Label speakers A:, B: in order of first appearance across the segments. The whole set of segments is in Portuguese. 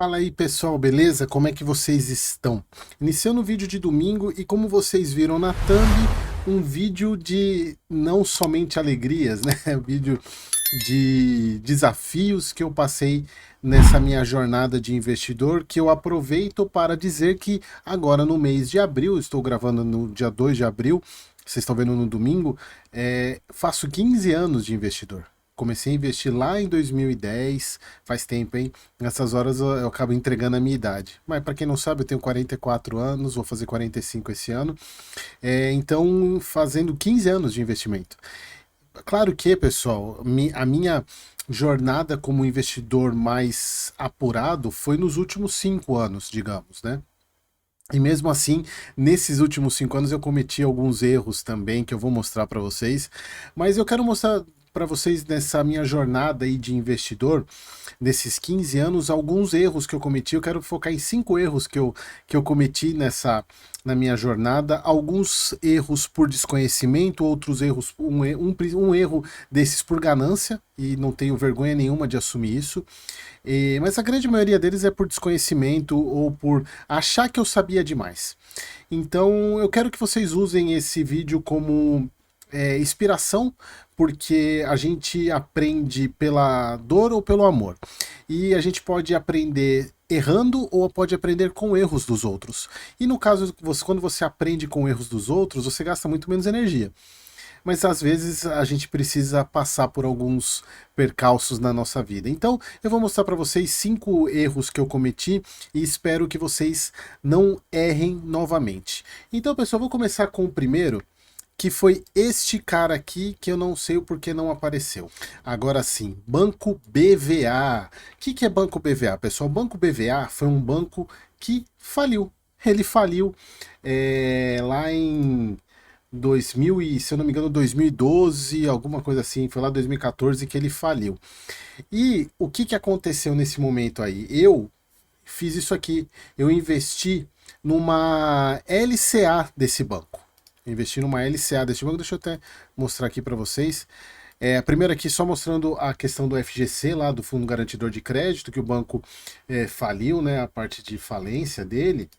A: Fala aí pessoal, beleza? Como é que vocês estão? Iniciando o vídeo de domingo e como vocês viram na thumb, um vídeo de não somente alegrias, né? Um vídeo de desafios que eu passei nessa minha jornada de investidor, que eu aproveito para dizer que agora no mês de abril, estou gravando no dia 2 de abril, vocês estão vendo no domingo, faço 15 anos de investidor. Comecei a investir lá em 2010, faz tempo, hein? Nessas horas eu acabo entregando a minha idade. Mas para quem não sabe, eu tenho 44 anos, vou fazer 45 esse ano. Então, fazendo 15 anos de investimento. Claro que, pessoal, a minha jornada como investidor mais apurado foi nos últimos 5 anos, digamos, né? E mesmo assim, nesses últimos 5 anos eu cometi alguns erros também que eu vou mostrar para vocês. Mas eu quero mostrar para vocês nessa minha jornada aí de investidor, nesses 15 anos, alguns erros que eu cometi. Eu quero focar em 5 erros que eu cometi na minha jornada. Alguns erros por desconhecimento, outros erros, um erro desses por ganância, e não tenho vergonha nenhuma de assumir isso. Mas a grande maioria deles é por desconhecimento ou por achar que eu sabia demais. Então eu quero que vocês usem esse vídeo como inspiração, porque a gente aprende pela dor ou pelo amor. E a gente pode aprender errando ou pode aprender com erros dos outros. E no caso, quando você aprende com erros dos outros, você gasta muito menos energia. Mas às vezes a gente precisa passar por alguns percalços na nossa vida. Então, eu vou mostrar para vocês 5 erros que eu cometi e espero que vocês não errem novamente. Então, pessoal, vou começar com o primeiro, que foi este cara aqui, que eu não sei o porquê não apareceu. Agora sim, Banco BVA. O que é Banco BVA, pessoal? Banco BVA foi um banco que faliu. Ele faliu lá em 2000 e, se eu não me engano, 2012, alguma coisa assim, foi lá 2014 que ele faliu. E o que aconteceu nesse momento aí? Eu fiz isso aqui, eu investi numa LCA desse banco. Investi numa LCA desse banco, deixa eu até mostrar aqui para vocês. Primeiro aqui só mostrando a questão do FGC lá, do Fundo Garantidor de Crédito, que o banco faliu, né, a parte de falência dele.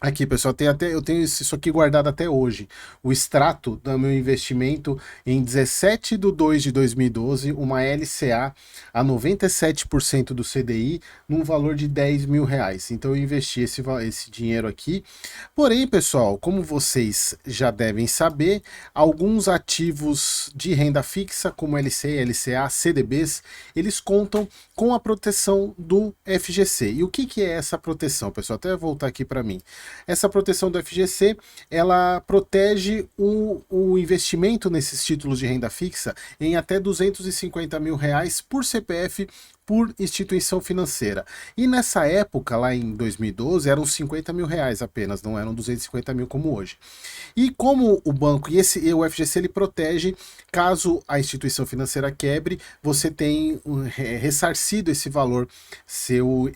A: Aqui, pessoal, eu tenho isso aqui guardado até hoje. O extrato do meu investimento em 17 de 2 de 2012, uma LCA a 97% do CDI, num valor de R$ 10.000. Então eu investi esse dinheiro aqui. Porém, pessoal, como vocês já devem saber, alguns ativos de renda fixa, como LC, LCA, CDBs, eles contam com a proteção do FGC. E o que é essa proteção, pessoal? Até voltar aqui para mim. Essa proteção do FGC, ela protege o investimento nesses títulos de renda fixa em até R$ 250.000 por CPF por instituição financeira. E nessa época, lá em 2012, eram R$ 50.000 apenas, não eram 250 mil como hoje. E como o banco e o FGC ele protege, caso a instituição financeira quebre, você tem ressarcido esse valor seu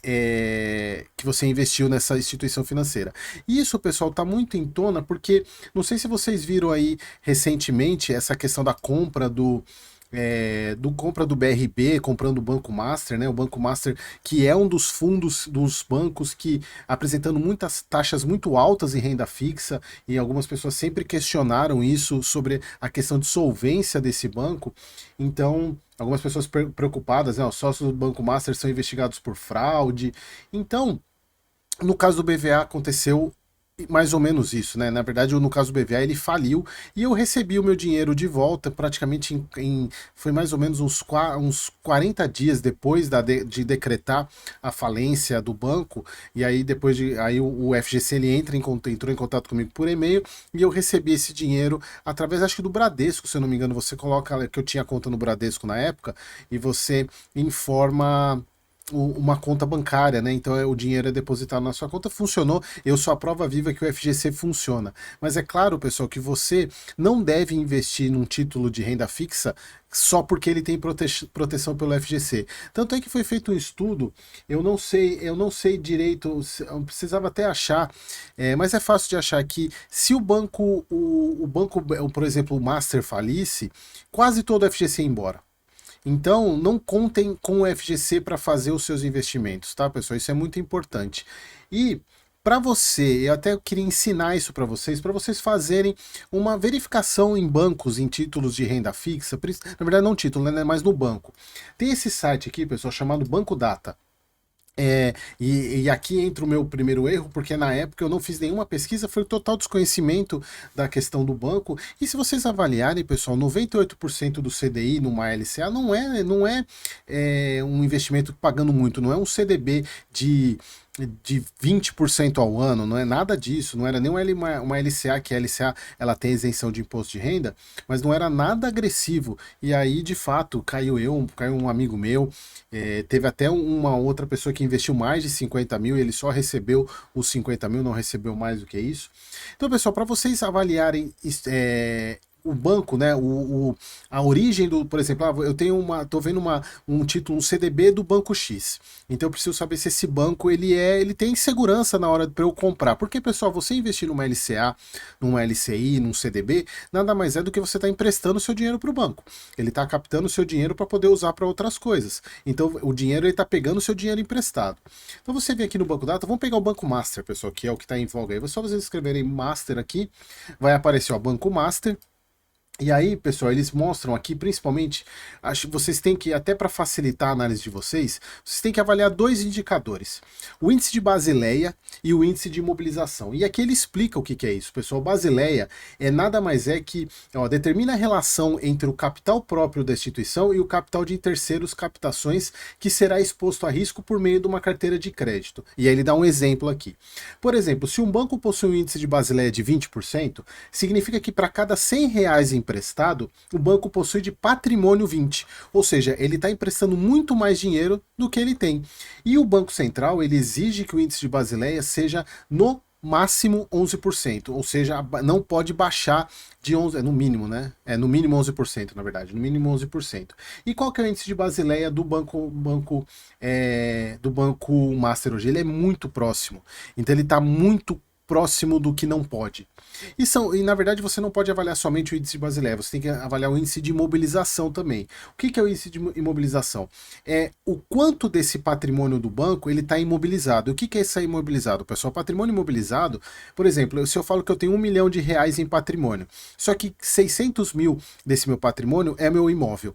A: que você investiu nessa instituição financeira. E isso, pessoal, está muito em tona porque não sei se vocês viram aí recentemente essa questão da compra do BRB, comprando o Banco Master, né? O Banco Master, que é um dos fundos dos bancos que apresentando muitas taxas muito altas em renda fixa, e algumas pessoas sempre questionaram isso sobre a questão de solvência desse banco. Então, algumas pessoas preocupadas, né? Os sócios do Banco Master são investigados por fraude. Então, no caso do BVA aconteceu mais ou menos isso, né? Na verdade, no caso do BVA, ele faliu e eu recebi o meu dinheiro de volta praticamente foi mais ou menos uns 40 dias depois de decretar a falência do banco. E aí depois aí o FGC ele entrou em contato comigo por e-mail e eu recebi esse dinheiro através, acho que do Bradesco, se eu não me engano. Você coloca que eu tinha conta no Bradesco na época e você informa uma conta bancária, né? Então o dinheiro é depositado na sua conta, funcionou. Eu sou a prova viva que o FGC funciona. Mas é claro, pessoal, que você não deve investir num título de renda fixa só porque ele tem proteção pelo FGC. Tanto é que foi feito um estudo, eu não sei direito, eu precisava até achar, mas é fácil de achar que se o banco, por exemplo, o Master falisse, quase todo o FGC ia embora. Então, não contem com o FGC para fazer os seus investimentos, tá, pessoal? Isso é muito importante. E para você, eu até queria ensinar isso para vocês fazerem uma verificação em bancos, em títulos de renda fixa, na verdade não título, né, mas no banco. Tem esse site aqui, pessoal, chamado Banco Data. E aqui entra o meu primeiro erro, porque na época eu não fiz nenhuma pesquisa, foi o total desconhecimento da questão do banco. E se vocês avaliarem, pessoal, 98% do CDI numa LCA não é um investimento pagando muito, não é um CDB de 20% ao ano, não é nada disso, não era nem uma LCA, que a LCA ela tem isenção de imposto de renda, mas não era nada agressivo. E aí, de fato, caiu um amigo meu, teve até uma outra pessoa que investiu mais de 50 mil, ele só recebeu os 50 mil, não recebeu mais do que isso. Então, pessoal, para vocês avaliarem o banco, né, a origem do, por exemplo, eu tô vendo um título, um CDB do banco X. Então eu preciso saber se esse banco ele tem segurança na hora para eu comprar. Porque, pessoal, você investir numa LCA, numa LCI, num CDB, nada mais é do que você está emprestando o seu dinheiro para o banco. Ele está captando o seu dinheiro para poder usar para outras coisas. Então o dinheiro ele está pegando o seu dinheiro emprestado. Então você vem aqui no Banco Data, vamos pegar o Banco Master, pessoal, que é o que está em voga aí. Só vocês escreverem Master aqui, vai aparecer o Banco Master. E aí, pessoal, eles mostram aqui, principalmente, acho que vocês têm que, até para facilitar a análise de vocês têm que avaliar dois indicadores. O índice de Basileia e o índice de imobilização. E aqui ele explica o que é isso, pessoal. Basileia nada mais é que determina a relação entre o capital próprio da instituição e o capital de terceiros captações que será exposto a risco por meio de uma carteira de crédito. E aí ele dá um exemplo aqui. Por exemplo, se um banco possui um índice de Basileia de 20%, significa que para cada R$ 100 emprestado, o banco possui de patrimônio 20, ou seja, ele está emprestando muito mais dinheiro do que ele tem. E o Banco Central ele exige que o índice de Basileia seja no máximo 11%, ou seja, não pode baixar de 11%, no mínimo, né? No mínimo 11%, na verdade, no mínimo 11%. E qual que é o índice de Basileia do banco Master hoje? Ele é muito próximo, então ele está muito próximo do que não pode. E na verdade você não pode avaliar somente o índice de Basileia, você tem que avaliar o índice de imobilização também. O que é o índice de imobilização? É o quanto desse patrimônio do banco ele está imobilizado. O que é isso aí imobilizado, pessoal? Patrimônio imobilizado, por exemplo, se eu falo que eu tenho R$ 1 milhão em patrimônio, só que 600 mil desse meu patrimônio é meu imóvel.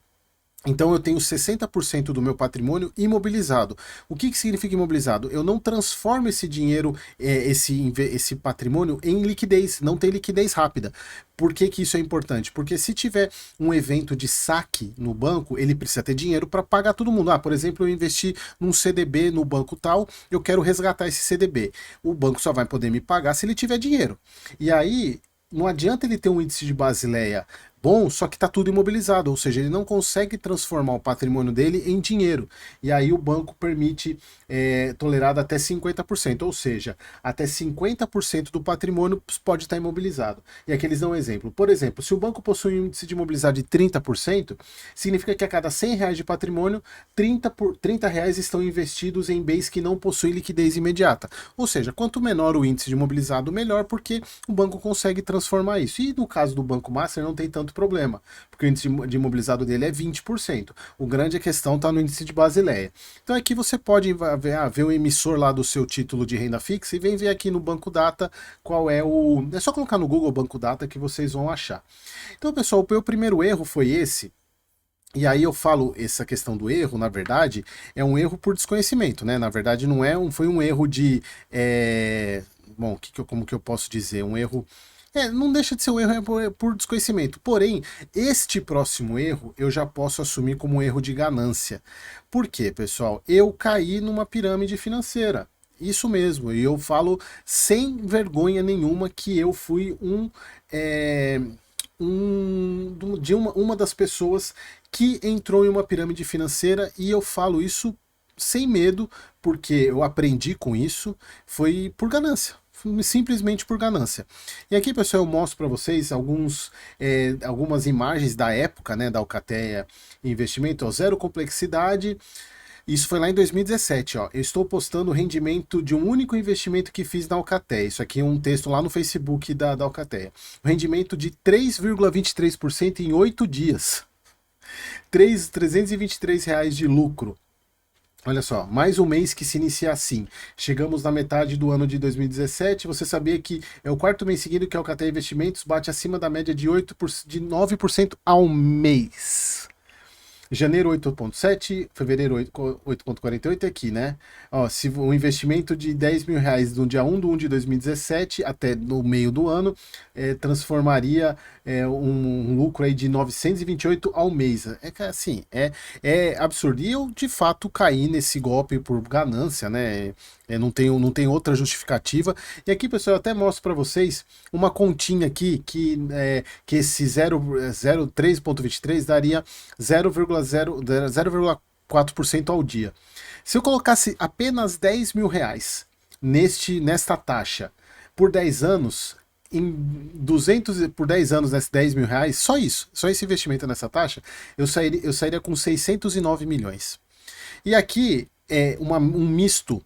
A: Então eu tenho 60% do meu patrimônio imobilizado. O que significa imobilizado? Eu não transformo esse dinheiro, esse patrimônio em liquidez, não tem liquidez rápida. Por que isso é importante? Porque se tiver um evento de saque no banco, ele precisa ter dinheiro para pagar todo mundo. Por exemplo, eu investi num CDB no banco tal, eu quero resgatar esse CDB. O banco só vai poder me pagar se ele tiver dinheiro. E aí, não adianta ele ter um índice de Basileia bom, só que está tudo imobilizado, ou seja, ele não consegue transformar o patrimônio dele em dinheiro. E aí o banco permite tolerado até 50%, ou seja, até 50% do patrimônio pode estar imobilizado. E aqui eles dão um exemplo. Por exemplo, se o banco possui um índice de imobilizado de 30%, significa que a cada R$ 100 de patrimônio, R$ 30 estão investidos em bens que não possuem liquidez imediata. Ou seja, quanto menor o índice de imobilizado, melhor, porque o banco consegue transformar isso. E no caso do Banco Master não tem tanto problema, porque o índice de imobilizado dele é 20%. O grande questão está no índice de Basileia. Então aqui você pode ver o emissor lá do seu título de renda fixa e vem ver aqui no Banco Data qual é o... É só colocar no Google Banco Data que vocês vão achar. Então, pessoal, o meu primeiro erro foi esse. E aí eu falo, essa questão do erro, na verdade, é um erro por desconhecimento, né? Na verdade, foi um erro de... Bom, como que eu posso dizer? Um erro... não deixa de ser um erro por desconhecimento. Porém, este próximo erro eu já posso assumir como um erro de ganância. Por quê, pessoal? Eu caí numa pirâmide financeira. Isso mesmo, e eu falo sem vergonha nenhuma que eu fui uma das pessoas que entrou em uma pirâmide financeira, e eu falo isso sem medo, porque eu aprendi com isso, foi por ganância. Simplesmente por ganância. E aqui, pessoal, eu mostro para vocês algumas imagens da época, né, da Alcateia Investimento, zero complexidade. Isso foi lá em 2017, ó. Eu estou postando o rendimento de um único investimento que fiz na Alcateia. Isso aqui é um texto lá no Facebook da Alcateia. O rendimento de 3,23% em 8 dias. R$ 323 de lucro. Olha só, mais um mês que se inicia assim. Chegamos na metade do ano de 2017. Você sabia que é o quarto mês seguido que a Alcatel Investimentos bate acima da média de 9% ao mês. Janeiro 8,7, fevereiro 8,48 aqui, né? Ó, se o investimento de R$ 10.000 do dia 1 de 1 de 2017 até no meio do ano transformaria um lucro aí de 928 ao mês. Assim, é absurdo. E eu, de fato, caí nesse golpe por ganância, né? Não tem outra justificativa. E aqui, pessoal, eu até mostro para vocês uma continha aqui que esse 0,3.23 daria 0,4% ao dia. Se eu colocasse apenas R$ 10.000 nesta taxa por 10 anos, por 10 anos, nesses R$ 10.000, só isso, só esse investimento nessa taxa, eu sairia com 609 milhões. E aqui é um misto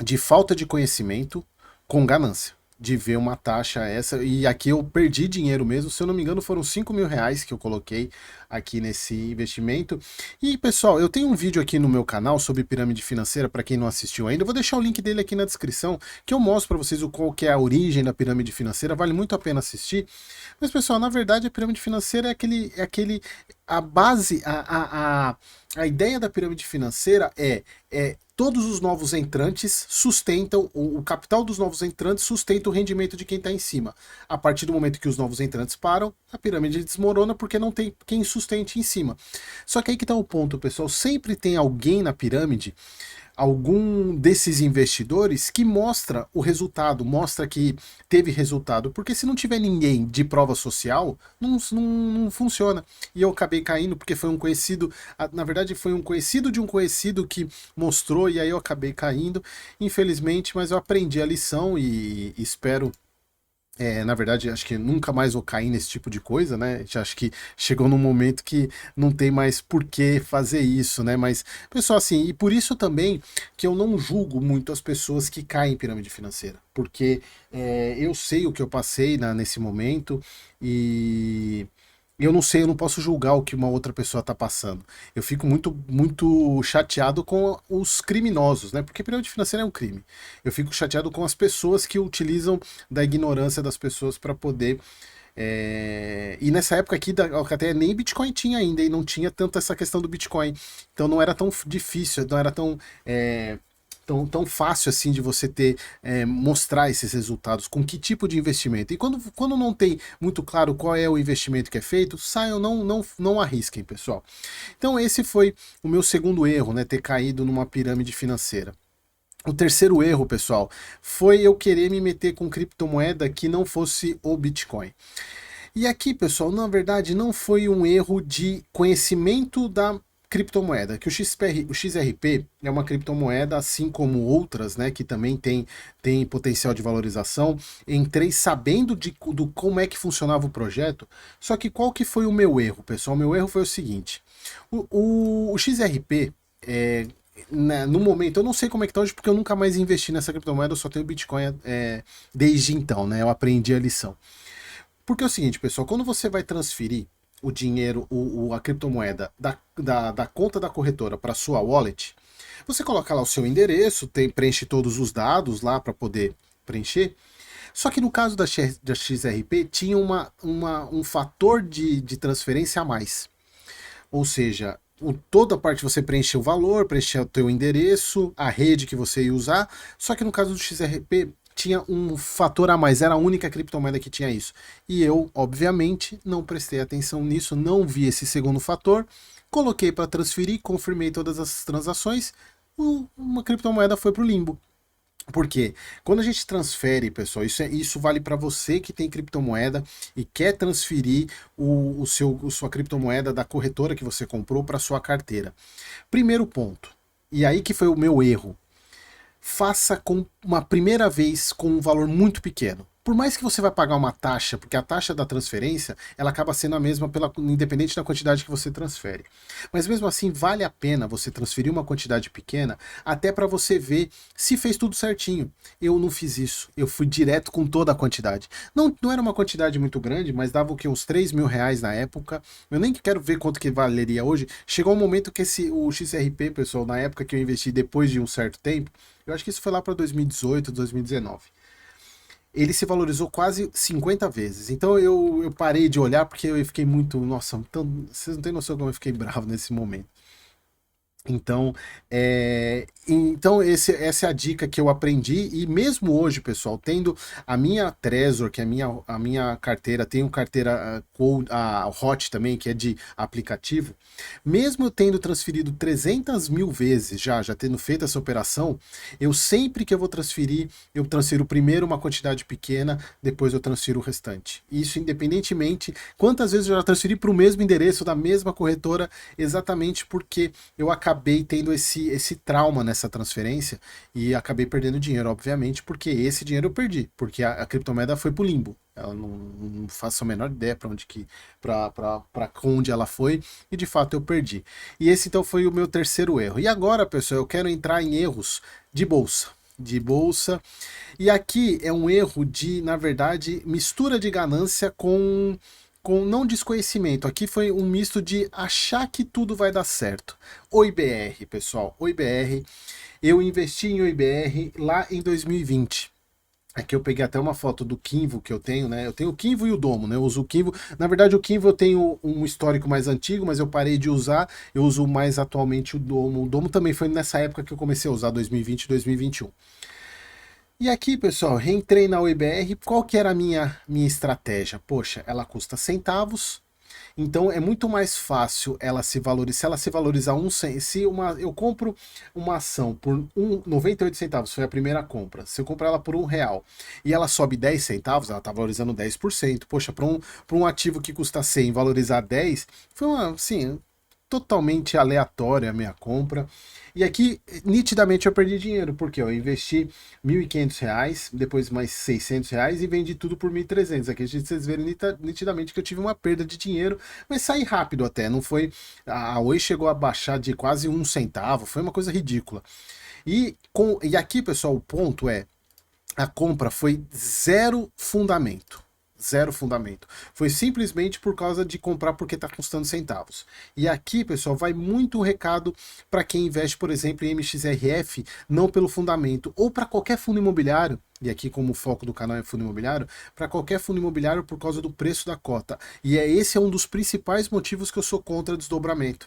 A: de falta de conhecimento com ganância, de ver uma taxa essa, e aqui eu perdi dinheiro mesmo, se eu não me engano foram R$ 5.000 que eu coloquei aqui nesse investimento. E pessoal, eu tenho um vídeo aqui no meu canal sobre pirâmide financeira, para quem não assistiu ainda, eu vou deixar o link dele aqui na descrição, que eu mostro para vocês qual que é a origem da pirâmide financeira, vale muito a pena assistir. Mas pessoal, na verdade a pirâmide financeira a base, a ideia da pirâmide financeira é todos os novos entrantes sustentam, o capital dos novos entrantes sustenta o rendimento de quem está em cima. A partir do momento que os novos entrantes param, a pirâmide desmorona porque não tem quem sustente em cima. Só que aí que está o ponto, pessoal, sempre tem alguém na pirâmide, algum desses investidores que mostra o resultado, mostra que teve resultado, porque se não tiver ninguém de prova social, não funciona. E eu acabei caindo porque foi um conhecido, na verdade foi um conhecido de um conhecido que mostrou, e aí eu acabei caindo, infelizmente, mas eu aprendi a lição e espero. Na verdade, acho que nunca mais vou cair nesse tipo de coisa, né? Acho que chegou num momento que não tem mais por que fazer isso, né? Mas, pessoal, assim, e por isso também que eu não julgo muito as pessoas que caem em pirâmide financeira, porque eu sei o que eu passei nesse momento e eu não sei, eu não posso julgar o que uma outra pessoa está passando. Eu fico muito chateado com os criminosos, né? Porque pirâmide financeira é um crime. Eu fico chateado com as pessoas que utilizam da ignorância das pessoas para poder. E nessa época aqui, até nem Bitcoin tinha ainda, e não tinha tanto essa questão do Bitcoin. Então não era tão difícil, não era tão fácil assim de você mostrar esses resultados, com que tipo de investimento. E quando não tem muito claro qual é o investimento que é feito, saiam, não arrisquem, pessoal. Então esse foi o meu segundo erro, né, ter caído numa pirâmide financeira. O terceiro erro, pessoal, foi eu querer me meter com criptomoeda que não fosse o Bitcoin. E aqui, pessoal, na verdade não foi um erro de conhecimento da criptomoeda, que o XRP é uma criptomoeda, assim como outras, né, que também tem potencial de valorização. Entrei sabendo do como é que funcionava o projeto, só que qual que foi o meu erro, pessoal? O meu erro foi o seguinte, o XRP, no momento, eu não sei como é que tá hoje, porque eu nunca mais investi nessa criptomoeda, eu só tenho Bitcoin desde então, né, eu aprendi a lição. Porque é o seguinte, pessoal, quando você vai transferir o dinheiro, a criptomoeda da conta da corretora para sua wallet, você coloca lá o seu endereço, preenche todos os dados lá para poder preencher. Só que no caso da XRP tinha um fator de transferência a mais. Ou seja, toda a parte você preencheu o valor, preencheu o teu endereço, a rede que você ia usar, só que no caso do XRP tinha um fator a mais, era a única criptomoeda que tinha isso. E eu, obviamente, não prestei atenção nisso, não vi esse segundo fator, coloquei para transferir, confirmei todas as transações, uma criptomoeda foi para o limbo. Por quê? Quando a gente transfere, pessoal, isso vale para você que tem criptomoeda e quer transferir sua criptomoeda da corretora que você comprou para sua carteira. Primeiro ponto, e aí que foi o meu erro. Faça com uma primeira vez com um valor muito pequeno. por mais que você vai pagar uma taxa, porque a taxa da transferência, ela acaba sendo a mesma independente da quantidade que você transfere. Mas mesmo assim, vale a pena você transferir uma quantidade pequena, até para você ver se fez tudo certinho. Eu não fiz isso, eu fui direto com toda a quantidade. Não era uma quantidade muito grande, mas dava o que, uns 3 mil reais na época. Eu nem quero ver quanto que valeria hoje. Chegou um momento que o XRP, pessoal, na época que eu investi depois de um certo tempo, eu acho que isso foi lá para 2018, 2019. Ele se valorizou quase 50 vezes. Então eu parei de olhar porque eu fiquei muito. Nossa, então, vocês não têm noção como eu fiquei bravo nesse momento. Então essa é a dica que eu aprendi, e mesmo hoje, pessoal, tendo a minha Trezor, que é a minha carteira, tenho carteira a Hot também, que é de aplicativo, mesmo eu tendo transferido 300 mil vezes já tendo feito essa operação, eu sempre que eu vou transferir, eu transfiro primeiro uma quantidade pequena, depois eu transfiro o restante. Isso independentemente, quantas vezes eu já transferi para o mesmo endereço da mesma corretora, exatamente porque eu acabei tendo esse trauma nessa transferência e acabei perdendo dinheiro, obviamente, porque esse dinheiro eu perdi, porque a criptomoeda foi pro limbo. Eu não faço a menor ideia para onde ela foi, e de fato eu perdi. E esse então foi o meu terceiro erro. E agora, pessoal, eu quero entrar em erros de bolsa. E aqui é um erro de, na verdade, mistura de ganância com não desconhecimento. Aqui foi um misto de achar que tudo vai dar certo. Oi BR, pessoal. Oi BR. Eu investi em Oi BR lá em 2020. Aqui eu peguei até uma foto do Kinvo que eu tenho, né? Eu tenho o Kinvo e o Domo, né? Eu uso o Kinvo. Na verdade, o Kinvo eu tenho um histórico mais antigo, mas eu parei de usar. Eu uso mais atualmente o Domo. O Domo também foi nessa época que eu comecei a usar, 2020, 2021. E aqui, pessoal, reentrei na OIBR. Qual que era a minha estratégia? Poxa, ela custa centavos, então é muito mais fácil ela se valorizar. Se ela se valorizar eu compro uma ação por 98 centavos, foi a primeira compra. Se eu comprar ela por R$ 1 e ela sobe 10 centavos, ela está valorizando 10%. Poxa, para um ativo que custa 100 valorizar 10, foi uma, assim, totalmente aleatória a minha compra. E aqui, nitidamente, eu perdi dinheiro, porque eu investi R$ 1.500, depois mais R$ 600 e vendi tudo por 1.300. Aqui vocês verem nitidamente que eu tive uma perda de dinheiro, mas saí rápido até. Não foi. A Oi chegou a baixar de quase 1 centavo, foi uma coisa ridícula. E aqui, pessoal, o ponto é: a compra foi zero fundamento. Zero fundamento. Foi simplesmente por causa de comprar porque está custando centavos. E aqui, pessoal, vai muito recado para quem investe, por exemplo, em MXRF, não pelo fundamento, ou para qualquer fundo imobiliário, e aqui como o foco do canal é fundo imobiliário, para qualquer fundo imobiliário por causa do preço da cota. E esse é um dos principais motivos que eu sou contra desdobramento.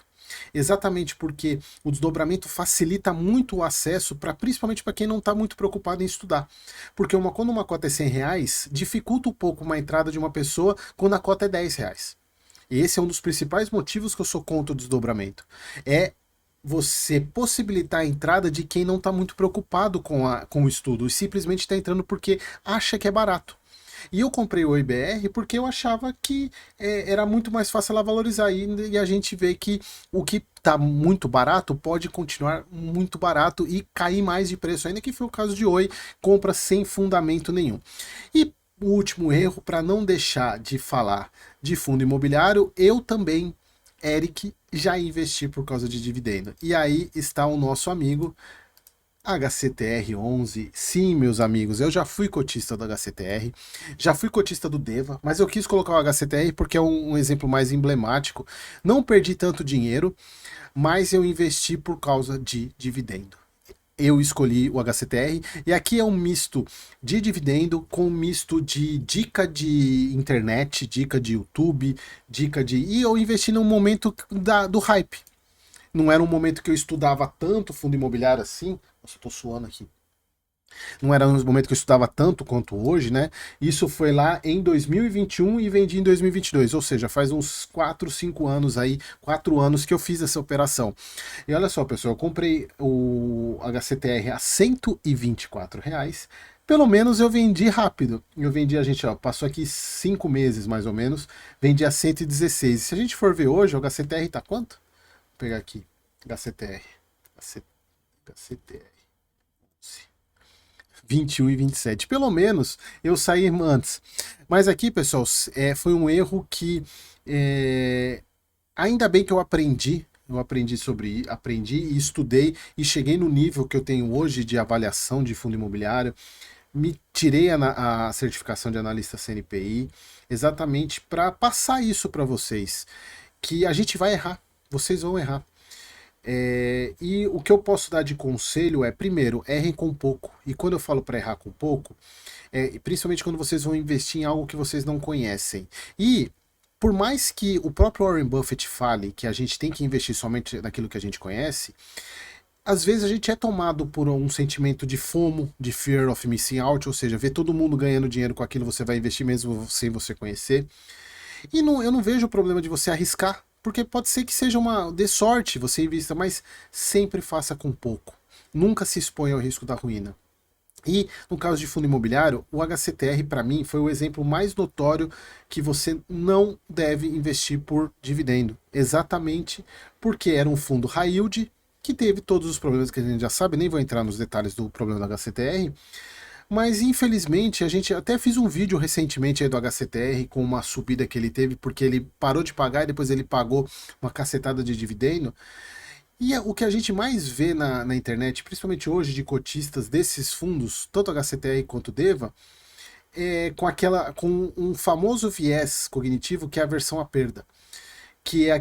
A: Exatamente porque o desdobramento facilita muito o acesso, principalmente para quem não está muito preocupado em estudar. Porque quando uma cota é R$ 100, dificulta um pouco uma entrada de uma pessoa quando a cota é R$ 10. E esse é um dos principais motivos que eu sou contra o desdobramento. É você possibilitar a entrada de quem não está muito preocupado com o estudo e simplesmente está entrando porque acha que é barato. E eu comprei o IBR porque eu achava que era muito mais fácil ela valorizar. E a gente vê que o que está muito barato pode continuar muito barato e cair mais de preço ainda, que foi o caso de Oi, compra sem fundamento nenhum. E o último erro, para não deixar de falar de fundo imobiliário, eu também, Eric, já investi por causa de dividendo. E aí está o nosso amigo HCTR11. Sim, meus amigos, eu já fui cotista do HCTR, já fui cotista do Deva, mas eu quis colocar o HCTR porque é um exemplo mais emblemático. Não perdi tanto dinheiro, mas eu investi por causa de dividendo. Eu escolhi o HCTR, e aqui é um misto de dividendo com um misto de dica de internet, dica de YouTube, E eu investi num momento do hype. Não era um momento que eu estudava tanto fundo imobiliário assim. Nossa, eu tô suando aqui. Não era um momento que eu estudava tanto quanto hoje, né? Isso foi lá em 2021 e vendi em 2022, ou seja, faz uns 4, 5 anos aí, 4 anos que eu fiz essa operação. E olha só, pessoal, eu comprei o HCTR a R$ 124. Pelo menos eu vendi rápido. Eu vendi, a gente, ó, passou aqui 5 meses mais ou menos, vendi a 116. Se a gente for ver hoje, o HCTR tá quanto? Vou pegar aqui, HCTR. HCTR. 21 e 27. Pelo menos eu saí antes. Mas aqui, pessoal, foi um erro que ainda bem que eu aprendi. Eu aprendi e estudei e cheguei no nível que eu tenho hoje de avaliação de fundo imobiliário. Me tirei a certificação de analista CNPI exatamente para passar isso para vocês, que a gente vai errar, vocês vão errar. E o que eu posso dar de conselho é, primeiro, errem com pouco. E quando eu falo para errar com pouco, principalmente quando vocês vão investir em algo que vocês não conhecem. E por mais que o próprio Warren Buffett fale que a gente tem que investir somente naquilo que a gente conhece, às vezes a gente é tomado por um sentimento de FOMO, de Fear of Missing Out, ou seja, ver todo mundo ganhando dinheiro com aquilo, você vai investir mesmo sem você conhecer. E eu não vejo o problema de você arriscar, porque pode ser que seja de sorte, você invista, mas sempre faça com pouco. Nunca se exponha ao risco da ruína. E no caso de fundo imobiliário, o HCTR para mim foi o exemplo mais notório que você não deve investir por dividendo. Exatamente porque era um fundo high yield que teve todos os problemas que a gente já sabe, nem vou entrar nos detalhes do problema do HCTR, mas infelizmente a gente até fiz um vídeo recentemente aí do HCTR com uma subida que ele teve porque ele parou de pagar e depois ele pagou uma cacetada de dividendo. E o que a gente mais vê na internet, principalmente hoje, de cotistas desses fundos, tanto HCTR quanto DEVA, com um famoso viés cognitivo que é a aversão à perda. Que é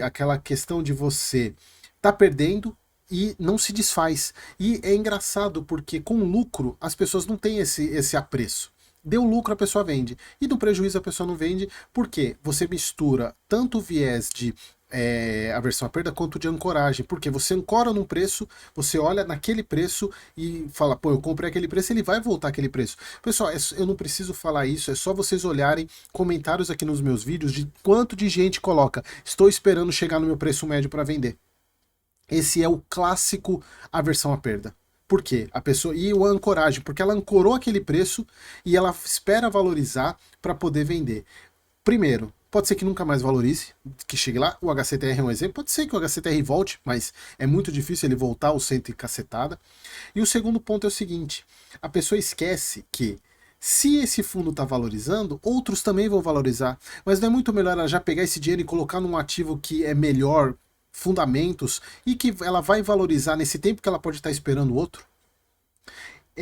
A: aquela questão de você tá perdendo e não se desfaz. E é engraçado porque com lucro as pessoas não têm esse apreço. Deu lucro, a pessoa vende. E no prejuízo a pessoa não vende, porque você mistura tanto o viés de aversão à perda quanto de ancoragem, porque você ancora num preço, você olha naquele preço e fala, pô, eu comprei aquele preço, ele vai voltar aquele preço. Pessoal, eu não preciso falar isso, é só vocês olharem comentários aqui nos meus vídeos de quanto de gente coloca, estou esperando chegar no meu preço médio para vender. Esse é o clássico aversão à perda. Por quê? A pessoa e o ancoragem, porque ela ancorou aquele preço e ela espera valorizar para poder vender. Primeiro, pode ser que nunca mais valorize, que chegue lá. O HCTR é um exemplo. Pode ser que o HCTR volte, mas é muito difícil ele voltar ao centro e cacetada. E o segundo ponto é o seguinte: a pessoa esquece que se esse fundo está valorizando, outros também vão valorizar. Mas não é muito melhor ela já pegar esse dinheiro e colocar num ativo que é melhor, fundamentos, e que ela vai valorizar nesse tempo que ela pode estar esperando o outro?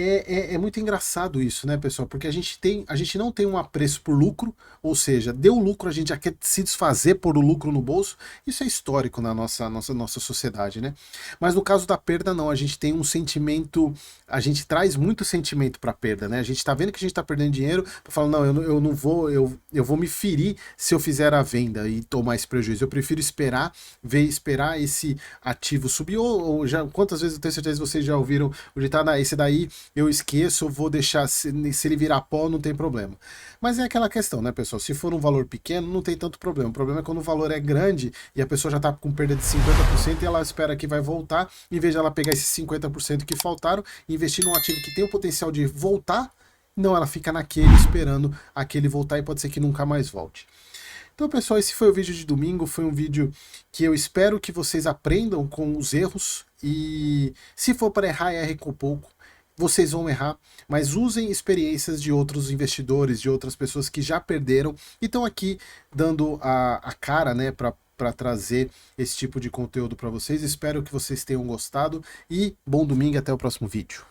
A: É muito engraçado isso, né, pessoal? Porque a gente não tem um apreço por lucro, ou seja, deu lucro, a gente já quer se desfazer por o lucro no bolso. Isso é histórico na nossa sociedade, né? Mas no caso da perda, não. A gente tem um sentimento, a gente traz muito sentimento para a perda, né? A gente tá vendo que a gente tá perdendo dinheiro, fala, não, eu não vou, eu vou me ferir se eu fizer a venda e tomar esse prejuízo. Eu prefiro esperar esse ativo subir, ou já, quantas vezes eu tenho certeza que vocês já ouviram o ditado, esse daí eu esqueço, eu vou deixar, se ele virar pó, não tem problema. Mas é aquela questão, né, pessoal? Se for um valor pequeno, não tem tanto problema. O problema é quando o valor é grande e a pessoa já está com perda de 50% e ela espera que vai voltar, em vez de ela pegar esses 50% que faltaram e investir num ativo que tem o potencial de voltar, não, ela fica naquele esperando aquele voltar e pode ser que nunca mais volte. Então, pessoal, esse foi o vídeo de domingo, foi um vídeo que eu espero que vocês aprendam com os erros e se for para errar, erre com pouco. Vocês vão errar, mas usem experiências de outros investidores, de outras pessoas que já perderam e estão aqui dando a cara, né, para trazer esse tipo de conteúdo para vocês. Espero que vocês tenham gostado e bom domingo, até o próximo vídeo.